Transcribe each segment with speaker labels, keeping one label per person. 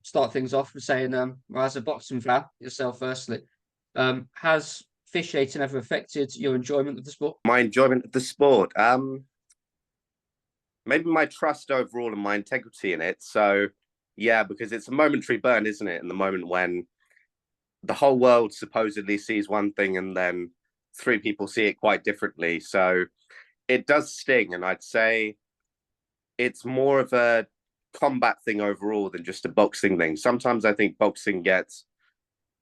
Speaker 1: start things off with saying, well, as a boxing fan yourself, firstly, has officiating ever affected your enjoyment of the sport?
Speaker 2: My enjoyment of the sport, maybe my trust overall and my integrity in it. So, yeah, because it's a momentary burn, isn't it? In the moment when the whole world supposedly sees one thing and then three people see it quite differently. So it does sting. And I'd say it's more of a combat thing overall than just a boxing thing. Sometimes I think boxing gets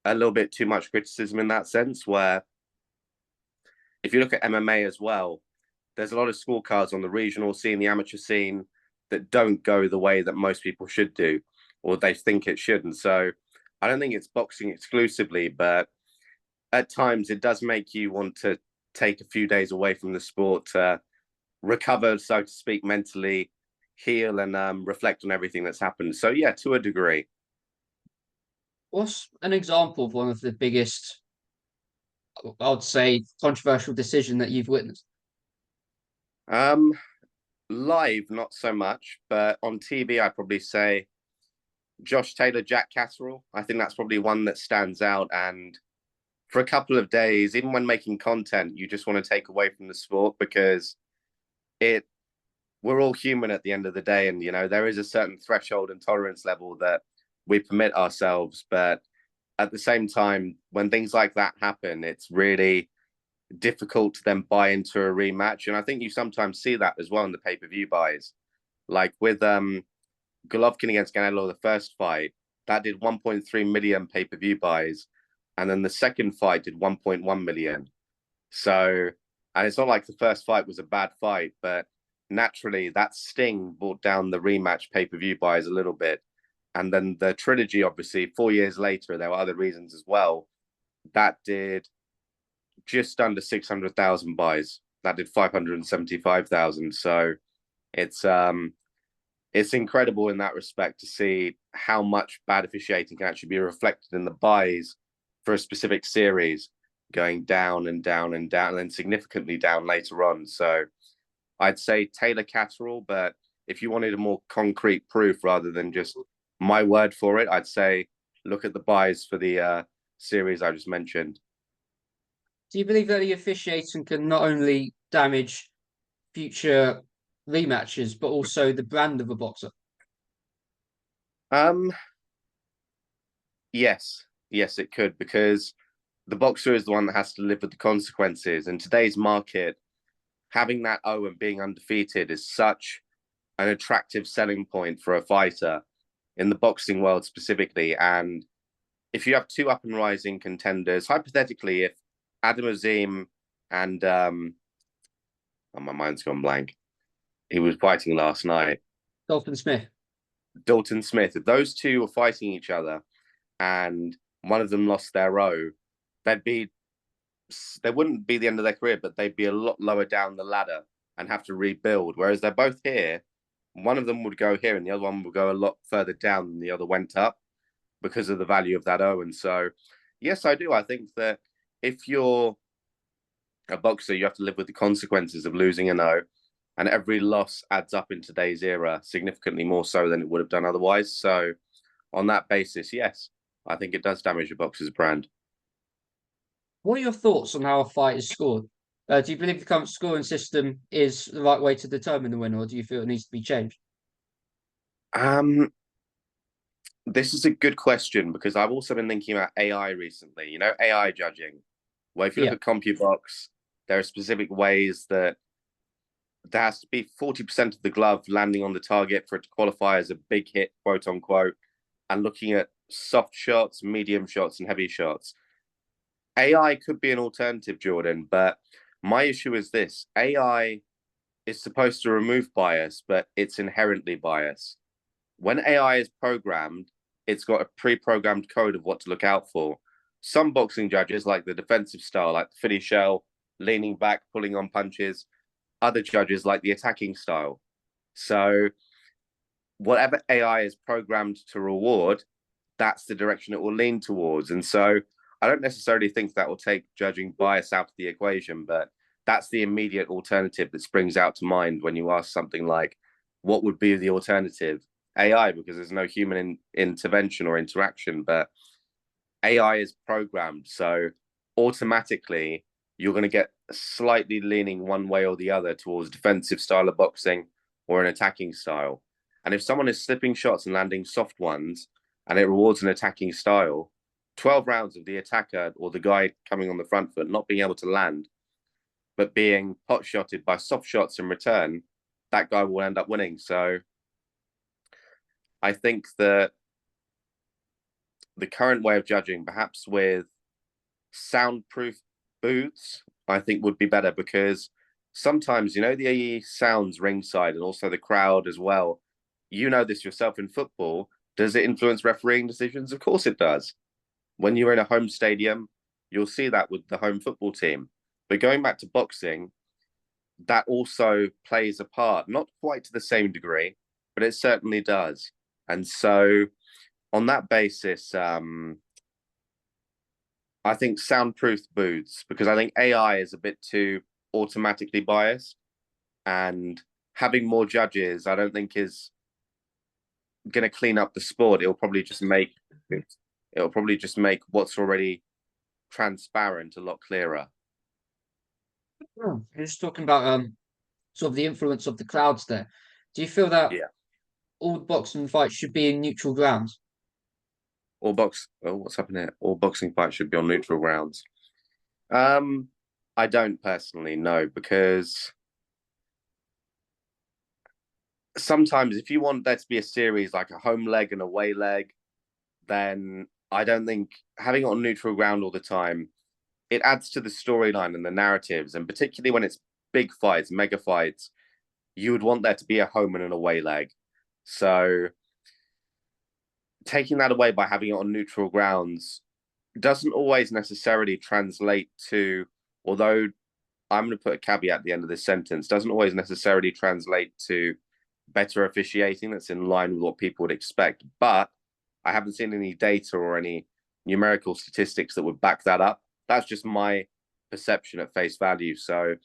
Speaker 2: a little bit too much criticism in that sense, where if you look at MMA as well, there's a lot of scorecards on the regional scene, the amateur scene, that don't go the way that most people should do, or they think it should. And so I don't think it's boxing exclusively, but at times it does make you want to take a few days away from the sport to recover, so to speak, mentally, heal, and reflect on everything that's happened. So yeah, to a degree.
Speaker 1: What's an example of one of the biggest, I'd say, controversial decision that you've witnessed?
Speaker 2: Um, Live, not so much, but on TV, I'd probably say Josh Taylor, Jack Catterall. I think that's probably one that stands out. And for a couple of days, even when making content, you just want to take away from the sport because it we're all human at the end of the day. And, there is a certain threshold and tolerance level that we permit ourselves. But at the same time, when things like that happen, it's really difficult to then buy into a rematch. And I think you sometimes see that as well in the pay-per-view buys. Like with Golovkin against Canelo, the first fight, that did 1.3 million pay-per-view buys. And then the second fight did 1.1 million. So, and it's not like the first fight was a bad fight, but naturally that sting brought down the rematch pay-per-view buys a little bit. And then the trilogy, obviously, 4 years later, there were other reasons as well. That did just under 600,000 buys. That did 575,000. So it's incredible in that respect to see how much bad officiating can actually be reflected in the buys for a specific series, going down and down and down, and then significantly down later on. So I'd say Taylor Catterall, but if you wanted a more concrete proof rather than just my word for it, I'd say look at the buys for the series I just mentioned.
Speaker 1: Do you believe that the officiating can not only damage future rematches, but also the brand of a boxer?
Speaker 2: Um, yes, it could, because the boxer is the one that has to live with the consequences. In today's market, having that O and being undefeated is such an attractive selling point for a fighter in the boxing world specifically. And if you have two up and rising contenders, hypothetically, if Adam Azim and oh, my mind's gone blank. He was fighting last night.
Speaker 1: Dalton Smith.
Speaker 2: Dalton Smith. If those two were fighting each other and one of them lost their O, they wouldn't be the end of their career, but they'd be a lot lower down the ladder and have to rebuild. Whereas they're both here, one of them would go here and the other one would go a lot further down than the other went up because of the value of that O. And so, yes, I do. I think that if you're a boxer, you have to live with the consequences of losing an O. And every loss adds up in today's era, significantly more so than it would have done otherwise. So on that basis, yes, I think it does damage a boxer's brand.
Speaker 1: What are your thoughts on how a fight is scored? Do you believe the current scoring system is the right way to determine the winner, or do you feel it needs to be changed?
Speaker 2: This is a good question because I've also been thinking about AI recently, AI judging, where if you look
Speaker 1: Yeah.
Speaker 2: at CompuBox, there are specific ways that there has to be 40% of the glove landing on the target for it to qualify as a big hit, quote unquote, and looking at soft shots, medium shots, and heavy shots. AI could be an alternative, Jordan, but my issue is this: AI is supposed to remove bias, but it's inherently biased. When AI is programmed, it's got a pre-programmed code of what to look out for. Some boxing judges like the defensive style, like the Philly shell, leaning back, pulling on punches. Other judges like the attacking style. So whatever AI is programmed to reward, that's the direction it will lean towards. And so I don't necessarily think that will take judging bias out of the equation, but that's the immediate alternative that springs out to mind when you ask something like, what would be the alternative? AI because there's no human intervention or interaction, but AI is programmed, so automatically you're going to get slightly leaning one way or the other towards defensive style of boxing or an attacking style. And if someone is slipping shots and landing soft ones and it rewards an attacking style, 12 rounds of the attacker or the guy coming on the front foot not being able to land, but being pot shotted by soft shots in return, that guy will end up winning. So I think that the current way of judging, perhaps with soundproof booths, I think would be better, because sometimes, the sounds ringside and also the crowd as well. You know this yourself in football. Does it influence refereeing decisions? Of course it does. When you're in a home stadium, you'll see that with the home football team. But going back to boxing, that also plays a part, not quite to the same degree, but it certainly does. And so on that basis, I think soundproof booths, because I think AI is a bit too automatically biased, and having more judges, I don't think is going to clean up the sport. It'll probably just make what's already transparent a lot clearer.
Speaker 1: You're just talking about sort of the influence of the crowds there. Do you feel that
Speaker 2: Yeah.
Speaker 1: all boxing fights should be in neutral grounds?
Speaker 2: What's happening here? All boxing fights should be on neutral grounds. I don't personally know, because sometimes if you want there to be a series like a home leg and away leg, then I don't think having it on neutral ground all the time, it adds to the storyline and the narratives, and particularly when it's big fights, mega fights, you would want there to be a home and an away leg. So taking that away by having it on neutral grounds doesn't always necessarily translate to, although I'm going to put a caveat at the end of this sentence, doesn't always necessarily translate to better officiating that's in line with what people would expect. But I haven't seen any data or any numerical statistics that would back that up. That's just my perception at face value. So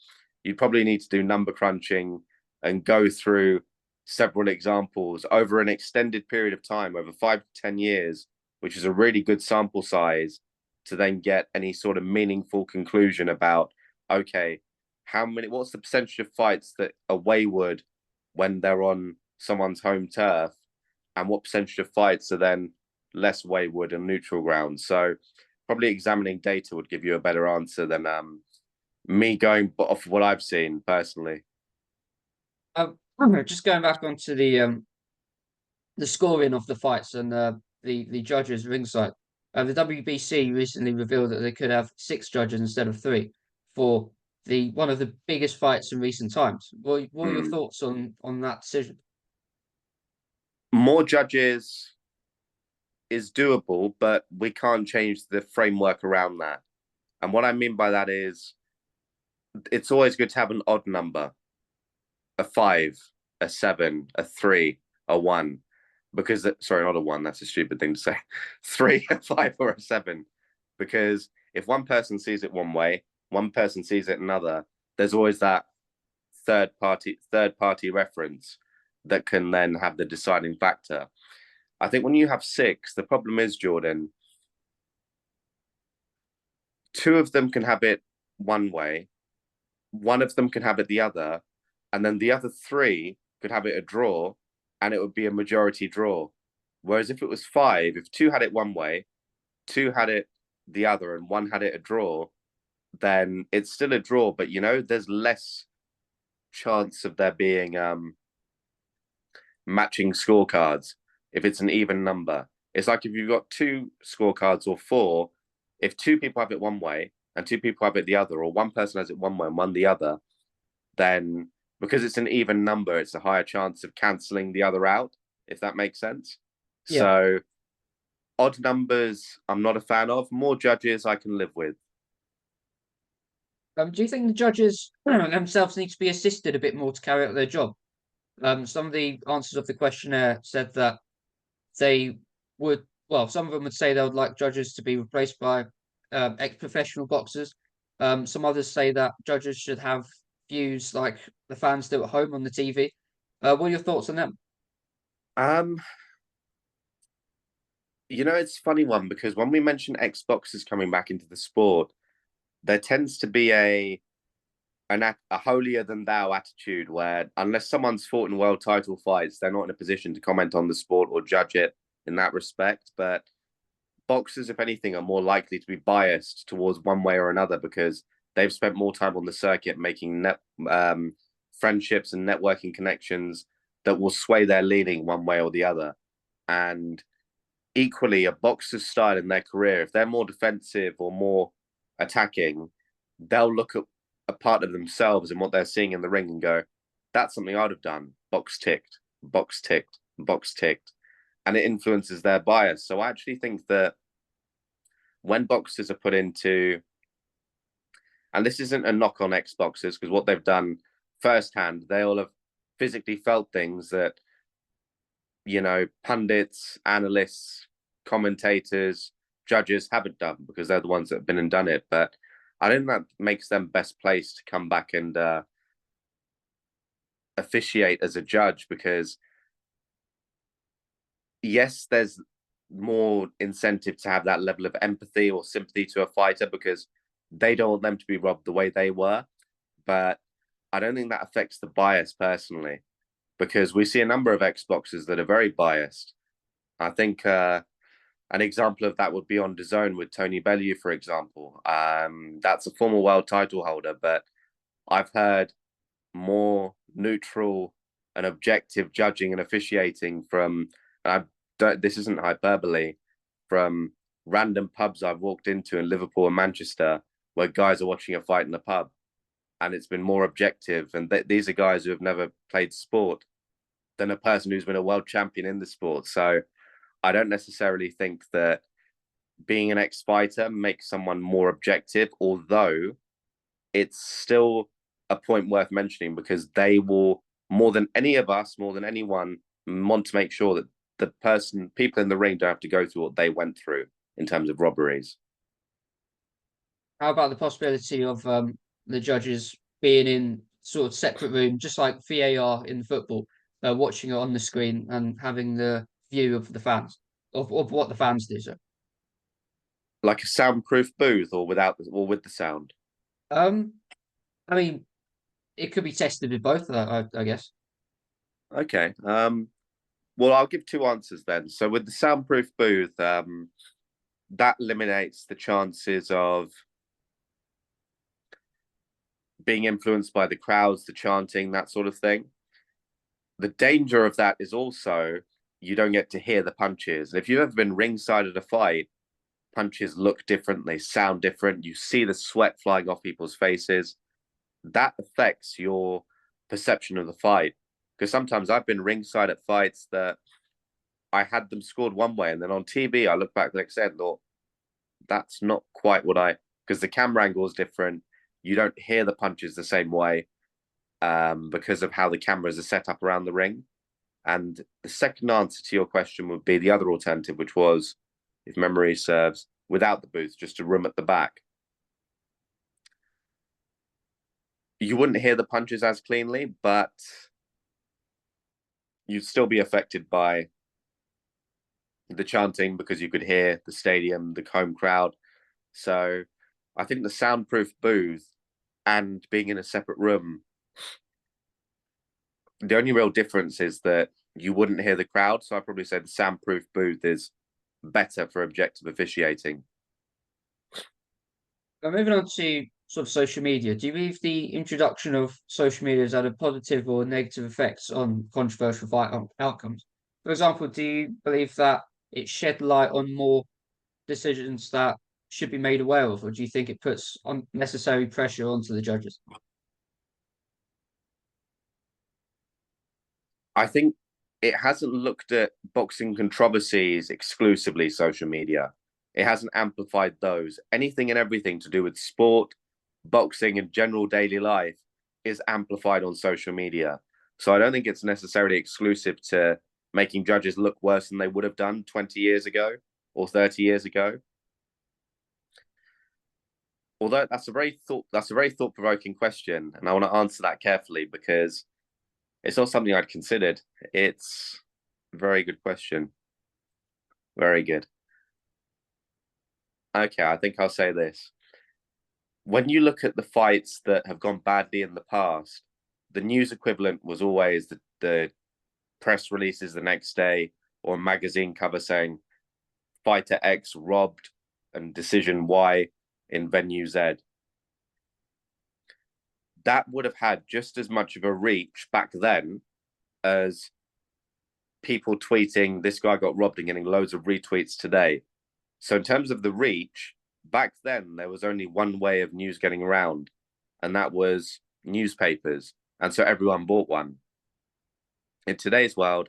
Speaker 2: you probably need to do number crunching and go through several examples over an extended period of time, over 5 to 10 years, which is a really good sample size, to then get any sort of meaningful conclusion about, okay, what's the percentage of fights that are wayward when they're on someone's home turf, and what percentage of fights are then less wayward and neutral ground. So probably examining data would give you a better answer than me going off what I've seen personally.
Speaker 1: Just going back onto the scoring of the fights and the judges ringside. The WBC recently revealed that they could have 6 judges instead of 3 for one of the biggest fights in recent times. What are your thoughts on that decision?
Speaker 2: More judges is doable, but we can't change the framework around that. And what I mean by that is, it's always good to have an odd number, a 5, a 7, a 3, a 1. Because sorry, not a 1, that's a stupid thing to say. 3, a 5, or a 7. Because if one person sees it one way, one person sees it another, there's always that third party reference that can then have the deciding factor. I think when you have 6, the problem is, Jordan, 2 of them can have it one way, 1 of them can have it the other, and then the other 3 could have it a draw, and it would be a majority draw. Whereas if it was 5, if 2 had it one way, 2 had it the other, and 1 had it a draw, then it's still a draw, but there's less chance of there being matching scorecards if it's an even number. It's like if you've got 2 scorecards or 4, if 2 people have it one way and 2 people have it the other, or one person has it one way and one the other, then because it's an even number, it's a higher chance of cancelling the other out, if that makes sense. Yeah. So odd numbers, I'm not a fan of. More judges, I can live with.
Speaker 1: Do you think the judges themselves need to be assisted a bit more to carry out their job? Some of the answers of the questionnaire said that they would, well, some of them would say they would like judges to be replaced by ex-professional boxers. Some others say that judges should have views like the fans do at home on the TV. What are your thoughts on them?
Speaker 2: Um, it's a funny one because when we mention Xboxes coming back into the sport, there tends to be a holier than thou attitude where unless someone's fought in world title fights, they're not in a position to comment on the sport or judge it in that respect. But boxers, if anything, are more likely to be biased towards one way or another because they've spent more time on the circuit making friendships and networking connections that will sway their leaning one way or the other. And equally, a boxer's style in their career, if they're more defensive or more attacking, they'll look at a part of themselves and what they're seeing in the ring and go, that's something I'd have done. Box ticked, box ticked, box ticked. And it influences their bias. So I actually think that when boxers are put into, and this isn't a knock on Xboxers, because what they've done firsthand, they all have physically felt things that, pundits, analysts, commentators, judges haven't done because they're the ones that have been and done it. But I think that makes them best placed to come back and officiate as a judge because, yes, there's more incentive to have that level of empathy or sympathy to a fighter because they don't want them to be robbed the way they were. But I don't think that affects the bias personally because we see a number of Xboxers that are very biased. I think an example of that would be on DAZN with Tony Bellew, for example. That's a former world title holder, but I've heard more neutral and objective judging and officiating from, this isn't hyperbole, from random pubs I've walked into in Liverpool and Manchester where guys are watching a fight in a pub. And it's been more objective. And these are guys who have never played sport than a person who's been a world champion in the sport. So I don't necessarily think that being an ex-fighter makes someone more objective, although it's still a point worth mentioning because they will, more than any of us, more than anyone, want to make sure that people in the ring don't have to go through what they went through in terms of robberies.
Speaker 1: How about the possibility of the judges being in sort of separate room, just like VAR in football, watching it on the screen and having the view of the fans of what the fans do? So,
Speaker 2: Like a soundproof booth or with the sound.
Speaker 1: um, I mean, it could be tested with both, I guess.
Speaker 2: Okay. Well, I'll give two answers then. So with the soundproof booth, that eliminates the chances of being influenced by the crowds, the chanting, that sort of thing. The danger of that is also you don't get to hear the punches. And if you've ever been ringside at a fight, punches look different, they sound different. You see the sweat flying off people's faces. That affects your perception of the fight. Because sometimes I've been ringside at fights that I had them scored one way, and then on TV, I look back the next day and thought, that's not quite because the camera angle is different. You don't hear the punches the same way because of how the cameras are set up around the ring. And the second answer to your question would be the other alternative, which was, if memory serves, without the booth, just a room at the back. You wouldn't hear the punches as cleanly, but you'd still be affected by the chanting because you could hear the stadium, the home crowd. So I think the soundproof booth and being in a separate room, the only real difference is that you wouldn't hear the crowd. So I'd probably say the soundproof booth is better for objective officiating.
Speaker 1: Moving on to sort of social media, do you believe the introduction of social media has had a positive or negative effects on controversial fight outcomes? For example, do you believe that it shed light on more decisions that should be made aware of, or do you think it puts unnecessary pressure onto the judges?
Speaker 2: I think it hasn't looked at boxing controversies exclusively social media. It hasn't amplified those. Anything and everything to do with sport, boxing, and general daily life is amplified on social media. So I don't think it's necessarily exclusive to making judges look worse than they would have done 20 years ago or 30 years ago. Although that's a very thought-provoking question, and I want to answer that carefully because it's not something I'd considered. It's Very good question. Very good. Okay, I think I'll say this. When you look at the fights that have gone badly in the past, the news equivalent was always the press releases the next day or a magazine cover saying fighter X robbed and decision Y in venue Z. That would have had just as much of a reach back then as people tweeting this guy got robbed and getting loads of retweets today. So in terms of the reach, back then there was only one way of news getting around, and that was newspapers. And so everyone bought one. In today's world,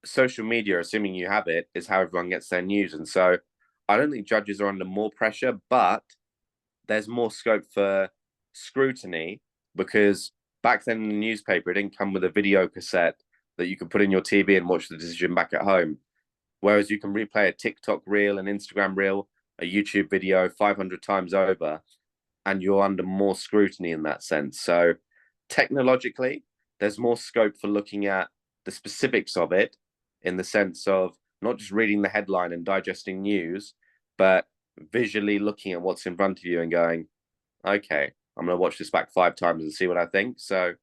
Speaker 2: social media, assuming you have it, is how everyone gets their news. And so I don't think judges are under more pressure, but there's more scope for scrutiny because back then in the newspaper, it didn't come with a video cassette that you could put in your TV and watch the decision back at home. Whereas you can replay a TikTok reel, an Instagram reel, a YouTube video 500 times over, and you're under more scrutiny in that sense. So technologically, there's more scope for looking at the specifics of it in the sense of not just reading the headline and digesting news, but visually looking at what's in front of you and going, okay, I'm going to watch this back 5 times and see what I think. So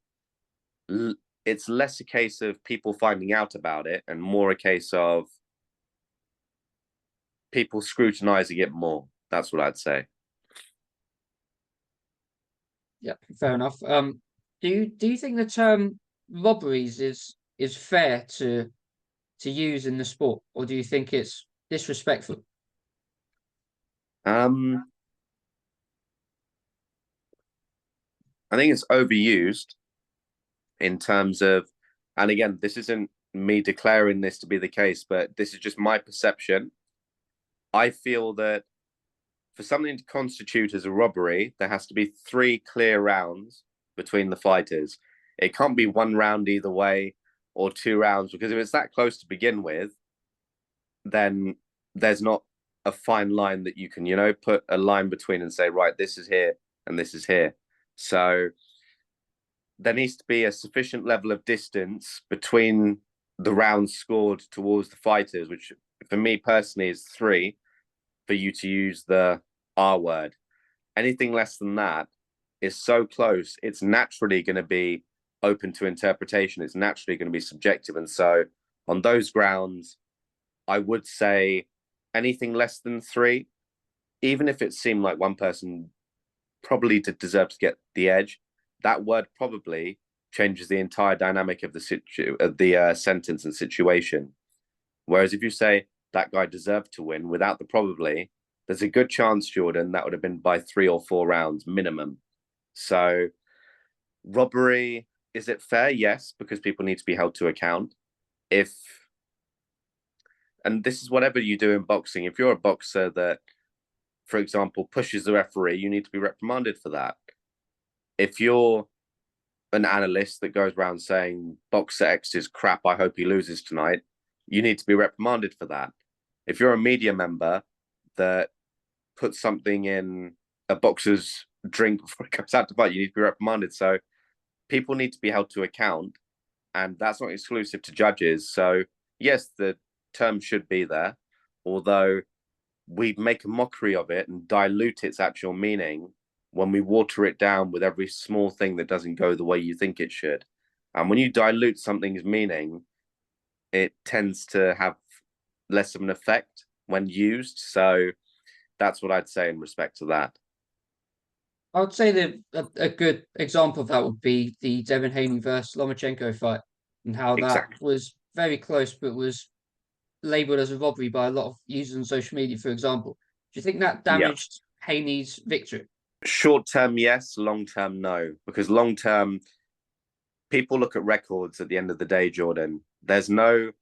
Speaker 2: it's less a case of people finding out about it and more a case of people scrutinizing it more. That's what I'd say.
Speaker 1: Yeah, fair enough. Do you think the term robberies is fair to use in the sport, or do you think it's disrespectful?
Speaker 2: I think it's overused in terms of, and again, this isn't me declaring this to be the case, but this is just my perception. I feel that for something to constitute as a robbery, there has to be 3 clear rounds between the fighters. It can't be 1 round either way or 2 rounds, because if it's that close to begin with, then there's not a fine line that you can, put a line between and say, right, this is here and this is here. So there needs to be a sufficient level of distance between the rounds scored towards the fighters, which for me personally is 3, for you to use the R word. Anything less than that is so close, it's naturally going to be open to interpretation. It's naturally going to be subjective. And so on those grounds, I would say anything less than 3, even if it seemed like one person probably did deserve to get the edge, that word probably changes the entire dynamic of the sentence and situation. Whereas if you say that guy deserved to win without the probably, there's a good chance, Jordan, that would have been by 3 or 4 rounds minimum. So robbery, is it fair? Yes, because people need to be held to account. And this is whatever you do in boxing. If you're a boxer that, for example, pushes the referee, you need to be reprimanded for that. If you're an analyst that goes around saying boxer X is crap, I hope he loses tonight, you need to be reprimanded for that. If you're a media member that puts something in a boxer's drink before it goes out to fight, you need to be reprimanded. So people need to be held to account, and that's not exclusive to judges. So yes, the term should be there, although we make a mockery of it and dilute its actual meaning when we water it down with every small thing that doesn't go the way you think it should. And when you dilute something's meaning, it tends to have less of an effect when used. So that's what I'd say in respect to that.
Speaker 1: I would say that a good example of that would be the Devin Haney versus Lomachenko fight, and how that
Speaker 2: Exactly.
Speaker 1: was very close, but was labeled as a robbery by a lot of users on social media, for example. Do you think that
Speaker 2: Yeah.
Speaker 1: damaged Haney's victory?
Speaker 2: Short term, yes. Long term, no. Because long term, people look at records at the end of the day, Jordan. There's no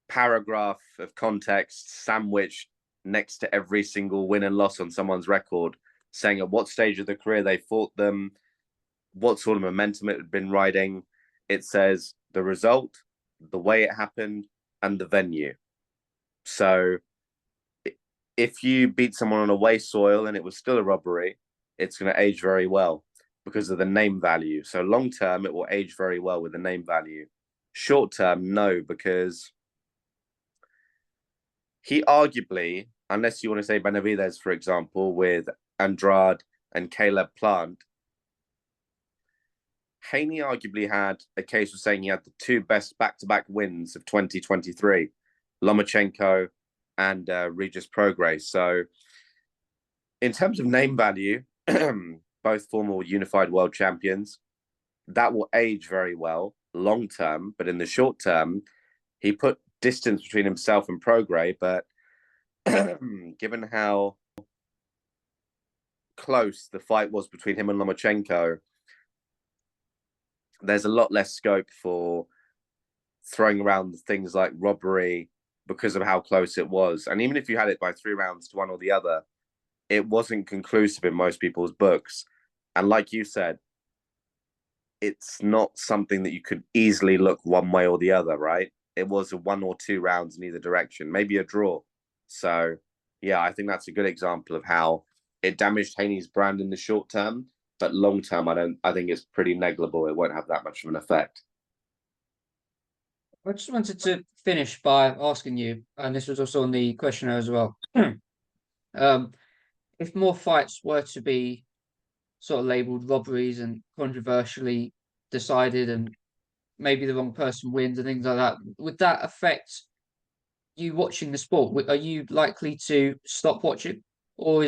Speaker 2: paragraph of context sandwiched next to every single win and loss on someone's record saying at what stage of the career they fought them, what sort of momentum it had been riding. It says the result, the way it happened, and the venue. So if you beat someone on away soil and it was still a robbery, it's going to age very well because of the name value. So long term, it will age very well with the name value. Short term, no, because he arguably, unless you want to say Benavidez, for example, with Andrade and Caleb Plant, Haney arguably had a case of saying he had the two best back-to-back wins of 2023, Lomachenko and Regis Prograis. So in terms of name value, both former unified world champions, that will age very well long term, but in the short term, he put distance between himself and Prograis, but given how close the fight was between him and Lomachenko, there's a lot less scope for throwing around things like robbery because of how close it was. And even if you had it by 3 rounds to one or the other, it wasn't conclusive in most people's books. And like you said, it's not something that you could easily look one way or the other, right? It was a 1 or 2 rounds in either direction, maybe a draw. So, yeah, I think that's a good example of how it damaged Haney's brand in the short term, but long term, I think it's pretty negligible. It won't have that much of an effect.
Speaker 1: I just wanted to finish by asking you, and this was also on the questionnaire as well. If more fights were to be sort of labeled robberies and controversially decided, and maybe the wrong person wins and things like that, would that affect you watching the sport? Are you likely to stop watching, or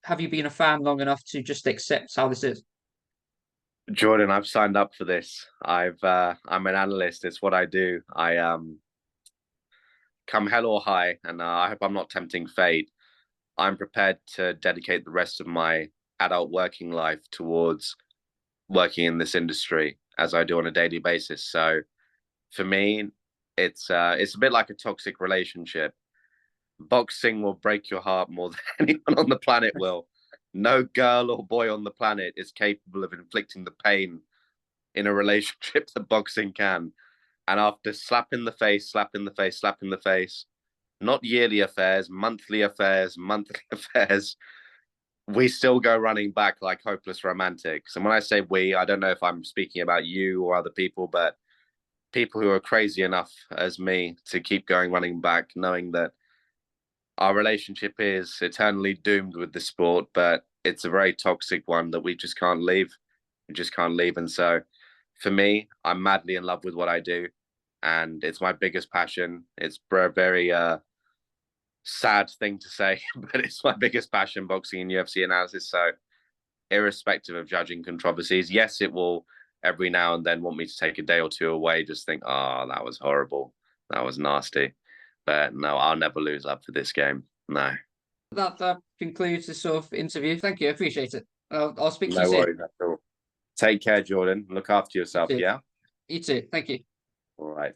Speaker 1: have you been a fan long enough to just accept how this is?
Speaker 2: Jordan, I've signed up for this. I'm an analyst. It's what I do. I come hell or high, and I hope I'm not tempting fate. I'm prepared to dedicate the rest of my adult working life towards working in this industry as I do on a daily basis. So for me, it's a bit like a toxic relationship. Boxing will break your heart more than anyone on the planet will. No girl or boy on the planet is capable of inflicting the pain in a relationship that boxing can. And after slap in the face, slap in the face, slap in the face, not yearly affairs, monthly affairs, we still go running back like hopeless romantics. And when I say we, I don't know if I'm speaking about you or other people, but people who are crazy enough as me to keep going running back, knowing that our relationship is eternally doomed with the sport, but it's a very toxic one that we just can't leave. We just can't leave. And so for me, I'm madly in love with what I do. And it's my biggest passion. It's a very sad thing to say, but it's my biggest passion, boxing and UFC analysis. So irrespective of judging controversies, yes, it will every now and then want me to take a day or two away, just think, oh, that was horrible. That was nasty. But no, I'll never lose love for this game. No.
Speaker 1: That concludes this sort of interview. Thank you. I appreciate it. I'll speak to you
Speaker 2: No
Speaker 1: soon.
Speaker 2: worries at all. Take care, Jordan. Look after yourself, yeah?
Speaker 1: You too. Thank you.
Speaker 2: All right.